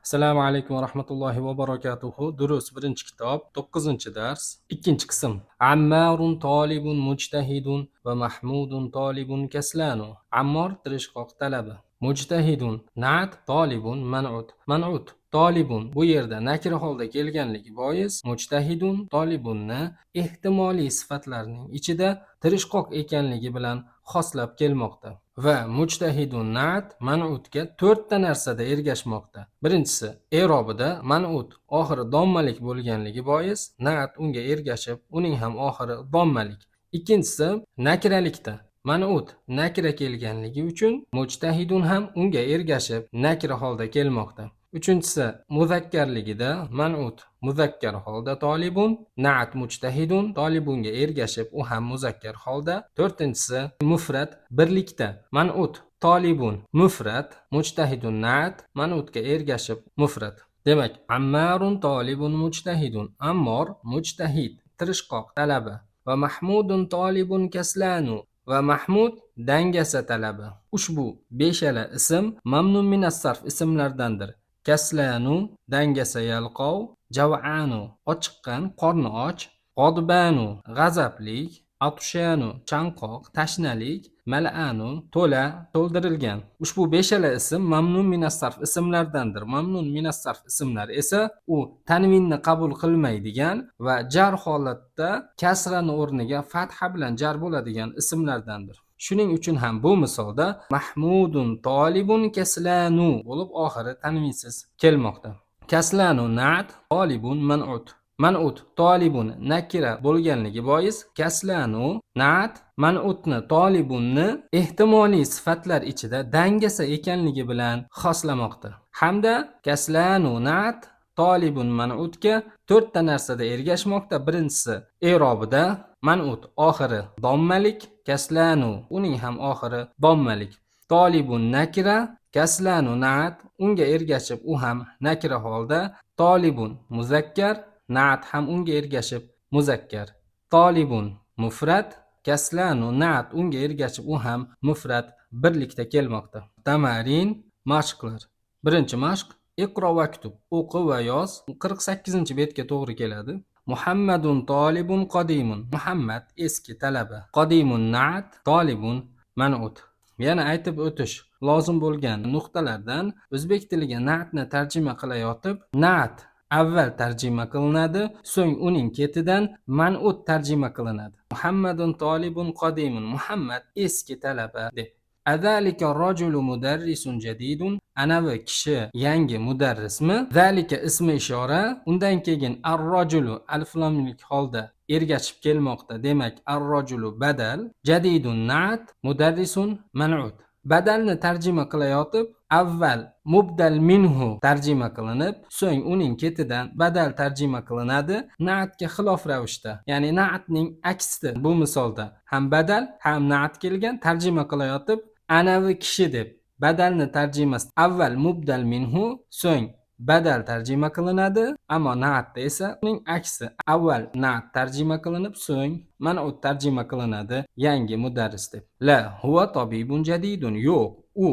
Assalomu alaykum va rahmatullohi va barakatuhu. Durus birinchi kitob, 9-dars, ikkinchi qism. Ammarun tolibun mujtahidun va Mahmudun tolibun kaslanu. Ammor tirishqoq talabi. Mujtahidun na'at, tolibun man'ut. Man'ut tolibun bu yerda nakira holda kelganligi bois mujtahidun tolibunni ehtimoliy sifatlarning ichida tirishqoq ekanligi bilan xoslab kelmoqda. Va mujtahidun na'at man'utga to'rtta narsada ergashmoqda. Birinchisi, i'robida man'ut oxiri dommalik bo'lganligi bois na'at unga ergashib, uning ham oxiri dommalik. Ikkinchisi, nakiralikda man'ut nakira kelganligi uchun mujtahidun ham unga ergashib nakira holda kelmoqda. Uchinchisi, muzakkarligida man'ut muzakkar holda tolibun, na'at mujtahidun tolibunga ergashib u ham muzakkar holda. To'rtinchisi, mufrat birlikda man'ut tolibun mufrat, mujtahidun na'at man'utga ergashib mufrat. Demak, ammarun tolibun mujtahidun, ammor mujtahid tirishqoq talabi, va mahmudun tolibun kaslanu, va mahmud dangasa talabi. Ushbu beshala ism mamnun minas sarf ismlardandir. Kaslanu dangasa yalqov, jav'anu ochiqqan qorni och, g'odbanu g'azablik, atushanu chanqoq tashnalik, mal'anu to'la to'ldirilgan. Ushbu beshala ism mamnun minas sarf ismlardandir. Mamnun minas sarf ismlari esa u tanvinni qabul qilmaydigan va jar holatda kasrani o'rniga fatha bilan jar bo'ladigan ismlardandir. Shuning uchun ham bu misolda mahmudun tolibun kaslanu bo'lib oxiri tanvinsiz kelmoqda. Kaslanu na'at, tolibun man'ut. Man'ut tolibun nakira bo'lganligi bois kaslanu na'at man'utni tolibunni ehtimoliy sifatlar ichida dangasa ekanligi bilan xoslamoqda. Hamda kaslanu na'at tolibun man'utga to'rtta narsada ergashmoqda. Birinchisi, i'robida man'ut oxiri dommalik, kaslanu uning ham oxiri dommalik. Tolibun nakira, kaslanu na'at unga ergashib u ham nakira holda. Tolibun muzakkar, na'at ham unga ergashib muzakkar. Tolibun mufrat, kaslanu na'at unga ergashib u ham mufrat birlikda kelmoqda. Tamarin, mashqlar. Birinchi mashq, iqro va kutub. O'qi va yoz. 48-betga to'g'ri keladi. Muhammadun tolibun qodimun. Muhammad eski talaba. Qodimun na'at, tolibun man'ut. Yana aytib o'tish lozim bo'lgan nuqtalardan o'zbek tiliga na'atni tarjima qilayotib, na'at avval tarjima qilinadi, so'ng uning ketidan man'ut tarjima qilinadi. Muhammadun tolibun qodimun. Muhammad eski talaba deb. Azalika rojulu mudarrisun jadidun. Anavi kishi yangi mudarrismi? Zalika ismi ishora. Undan keyin ar-rojulu alif lomlik holda ergashib kelmoqda. Demak, ar-rojulu badal, jadidun na'at, mudarrisun man'ut. Badalni tarjima qilayotib, avval mubdal minhu tarjima qilinib, so'ng uning ketidan badal tarjima qilinadi na'atga xilof ravishda. Ya'ni na'atning aksi. Bu misolda ham badal, ham na'at kelgan. Tarjima qilayotib, anavi kishi deb badalni tarjimasi avval mubdal minhu, so'ng badal tarjima qilinadi, ammo na'atda esa uning aksi. Avval na'at tarjima qilinib, so'ng man'ut tarjima qilinadi, yangi mudarris deb. La huwa tabibun jadidun. Yo'q, u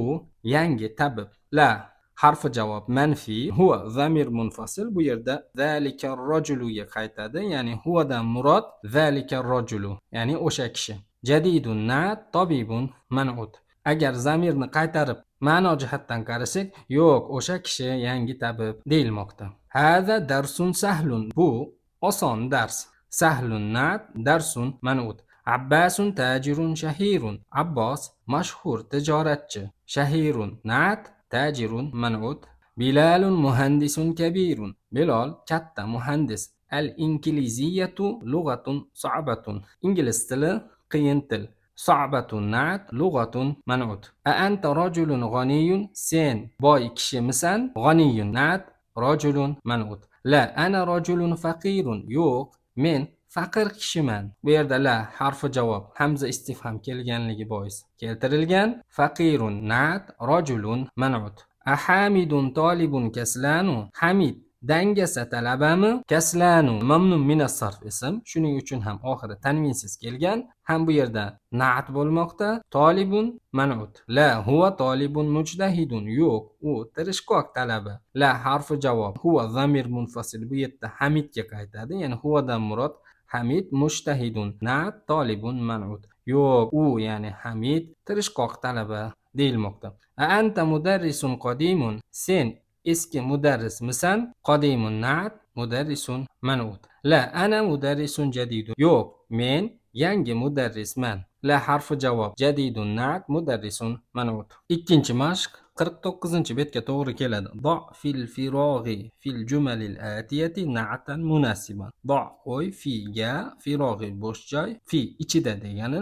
yangi tabib. La harfi javob manfi, huwa zamir munfasil. Bu yerda zalika rojuluga qaytadi, ya'ni huvadan murod zalika rojulu, ya'ni o'sha kishi. Jadidun na'at, tabibun man'ut. Agar zamirni qaytarib ma'no jihatdan qarasak, yo'q, o'sha kishi yangi tabib deyilmoqda. Hada darsun sahlun. Bu oson dars. Sahlun na'at, darsun man'ut. Abbasun tajirun shahirun. Abbos mashhur tijoratchi. Shahirun na'at, tajirun man'ut. Bilalun muhandisun kabirun. Bilal katta muhandis. Al-inkliziyatu lug'atun sa'batun. Ingliz tili qiyin til. Sa'batun na'at, lug'atun man'ut. A anta rajulun g'aniyun. Sen boy kishimisan? G'aniyun na'at, rajulun man'ut. La ana rajulun faqirun. Yo'q, men faqir kishiman. Bu yerda la harfi javob hamza istifham kelganligi bois keltirilgan. Faqirun na'at, rajulun man'ut. Ahamidun tolibun kaslanu. Hamid dangasa talabami, kaslanu mamnun minas sarf ism, shuning uchun ham oxiri tanvinsiz kelgan. Ham bu yerda na'at bo'lmoqda. Tolibun man'ut. La huwa tolibun mujtahidun. Yo'q, u tirishqoq talaba. La harfi javob. Huwa zamir munfasil, bu yerda Hamidga qaytadi. Ya'ni huvadan murod Hamid mujtahidun. Na'at tolibun man'ut. Yo'q, u ya'ni Hamid tirishqoq talaba deyilmoqda. A anta mudarrisun qadimun. Sen eski mudarrismisan? Qadimun na'at, mudarrisun man'ut. La ana mudarrisun jadidun. Yo'q, men yangi mudarrisman. La harfi javob. Jadidun na'at, mudarrisun man'ut. Ikkinchi mashq 49-betga to'g'ri keladi. Do fil firog'i fil jumalil atiyati na'atan munasiban. Do qo'y figa, firog'i bo'sh joy, fi ichida degani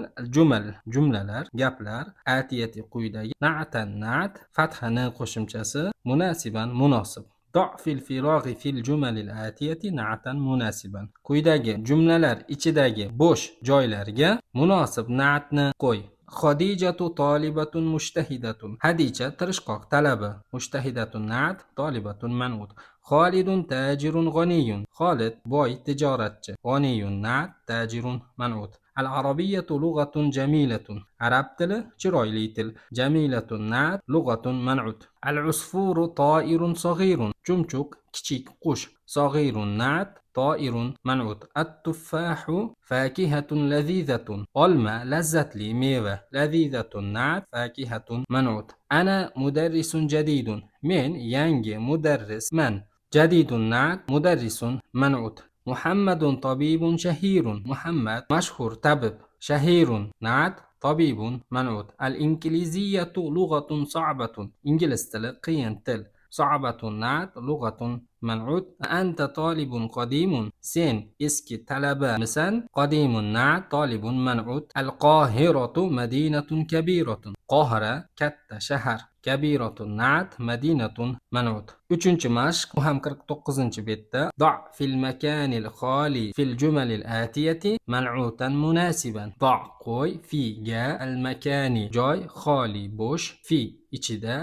jumlalar, gaplar, atiyati quyidagi, na'atan na'at, fathani qo'shimchasi, munasiban munosib. ضع في الفراغ في الجمل الآتية نعتا مناسبا. Quyidagi jumlalar ichidagi bo'sh joylarga munosib na'atni qo'y. Xadijatu tolibatun mushtahidatun. Hadija tirishqoq talaba. Mushtahidatun na'at, tolibatun man'ut. Xolidun tajirun g'aniyun. Xolid boy tijoratchi. G'aniyun na'at, tajirun man'ut. Al-arabiyyatu lughatun jamilatun. Arab tili chiroyli til. Jamilatun na'at, lughatun man'ut. Al-usfuru ta'irun saghirun. Chumchuq kichik qush. Saghirun na'at, طائر منعوت. التفاح فاكهة لذيذة. olma lazzatli meva. لذيذة نعت، فاكهة منعوت. أنا مدرس جديد. men yangi mudarrisman. جديد نعت، مدرس منعوت. محمد طبيب شهير. محمد مشهور طبيب. شهير نعت، طبيب منعوت. الإنجليزية لغة صعبة. إنجليز تل qiyin til. صعبة نعت، لغة منعوت. أنت طالب قديم. sen eski talaba misan? قديم نعت، طالب منعوت. القاهرة مدينة كبيرة. Qohira katta shahar. كبيرة نعت، مدينة منعوت. Uchinchi mashq, bu ham 49-betda. ضع في المكان الخالي في الجمل الآتية منعوتا مناسبا. ضع qo'y figa, al-makani joy, xoli bo'sh, fi ichida,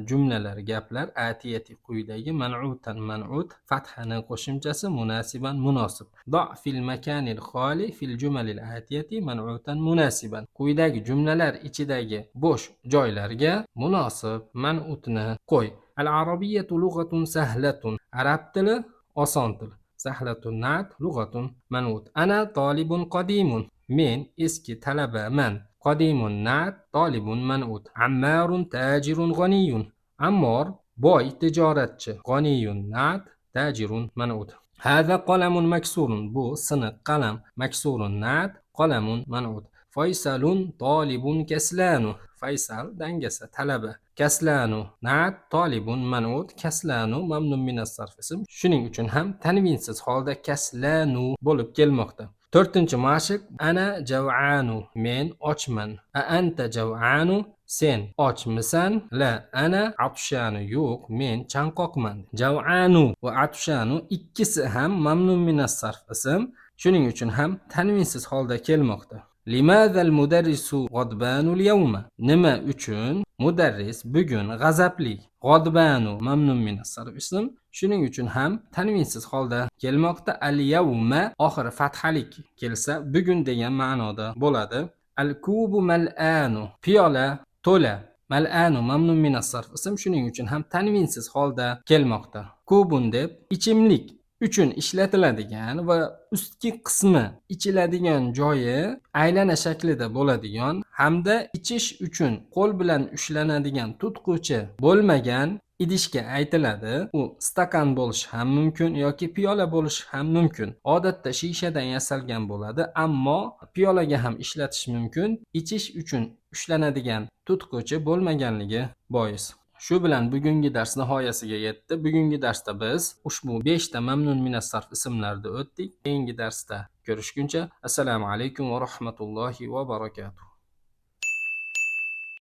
jumlalar gaplar, atiyati quyidagi, man'utan man'ut, fathani qo'shimchasi, munasiban munosib. Do fil makanil xoli fil jumalil atiyati man'utan munasiban. Quyidagi jumlalar ichidagi bo'sh joylarga munosib man'utni qo'y. Al-arabiyyatu lughatun sahlatun. Arab tili oson til. Sahlatun na'at, lughatun man'ut. Ana talibun qadimun. men eski talabaman. Qadimun na'at, talibun man'ut. Ammarun tajirun g'aniyun. Ammor boy tijoratchi. G'aniyun na'at, tajirun man'ut. Hada qalamun maksurun. Bu siniq qalam. Maksurun na'at, qalamun man'ut. Faysalun talibun kaslanu. Faysal dangasa talaba. Kaslanu na'at, talibun man'ut. Kaslanu mamnun minas sarf ism. Shuning uchun ham tanvinsiz holda kaslanu bo'lib kelmoqda. To'rtinchi mashq. Ana jav'anu. Men ochman. A anta jav'anu. sen ochmisan? La ana atshanu. yo'q, men chanqoqman. Jav'anu va atshanu ikkisi ham mamnun minas sarf ism. Shuning uchun ham tanvinsiz holda kelmoqda. Limadha al-mudarrisu g'adbanu al-yawma. Nima uchun mudarris bugun g'azabli? G'adbanu mamnun minas sarf ism. Shuning uchun ham tanvinsiz holda kelmoqda. Al-yawma oxiri fathalik kelsa bugun degan ma'noda bo'ladi. Al-kubu mal'anu. Piyola to'la. Mal'anu mamnun minas sarf ism. Shuning uchun ham tanvinsiz holda kelmoqda. Kubun deb ichimlik uchun ishlatiladigan va ustki qismi ichiladigan joyi aylana shaklida bo'ladigan hamda ichish uchun qo'l bilan ushlanadigan tutquvchi bo'lmagan idishga aytiladi. U stakan bo'lishi ham mumkin yoki piyola bo'lishi ham mumkin. Odatda shishadan yasalgan bo'ladi, ammo piyolaga ham ishlatish mumkin. Ichish uchun ushlanadigan tutquvchi bo'lmaganligi bois. Shu bilan bugungi dars nihoyasiga yetdi. Bugungi darsda biz ushbu 5 ta mamnun minas sarf ismlarni o'tdik. Keyingi darsda ko'rishguncha assalomu alaykum va rahmatullohi va barakatuh.